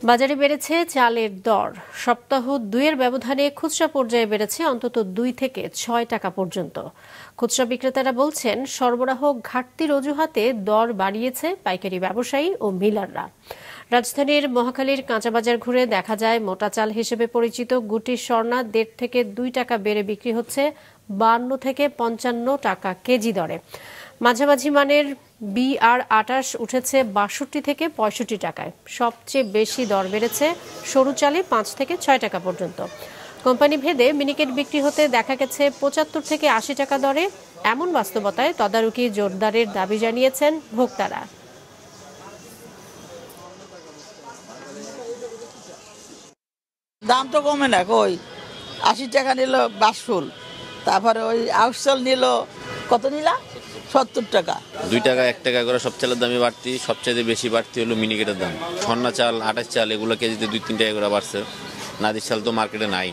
বাজারে বেড়েছে চালের দর। সপ্তাহ দুইয়ের ব্যবধানে খুচরা পর্যায়ে বেড়েছে অন্তত 2 থেকে 6 টাকা পর্যন্ত। খুচরা বিক্রেতারা বলছেন, সরবরাহ ঘাটতির অজুহাতে দর বাড়িয়েছে পাইকারি ব্যবসায়ী ও মিলাররা। রাজধানীর মহাখালীর কাঁচাবাজার ঘুরে দেখা যায়, মোটা চাল হিসেবে পরিচিত গুটি স্বর্ণা 1.5 থেকে 2 টাকা বেড়ে বিক্রি হচ্ছে 52 থেকে 55 টাকা কেজি দরে। মাঝামাঝি মানের BR-28 উঠেছে 62 থেকে 65 টাকায়। সবচেয়ে বেশি দর বেড়েছে সরু চালে 5 থেকে 6 টাকা পর্যন্ত। কোম্পানি ভেদে মিনিকেট বিক্রি হতে দেখা গেছে 75 থেকে 80 টাকা দরে। এমন বাস্তবতায় তদারকি জোরদারের দাবি জানিয়েছেন ভোক্তারা। দাম তো কমে না, কই 80 টাকা নিল বাসফুল, তারপরে ওই আউশ চাল নিল, কত নিলা 70 টাকা। 2 টাকা 1 টাকা করে সব চালের দামই বাড়তি। সবচেয়ে বেশি বাড়তি হলো মিনিকেটের দাম। স্বর্ণা চাল, 28 চাল এগুলো কেজিতে 2-3 টাকা করে বাড়ছে। নাদির চাল তো মার্কেটে নাই।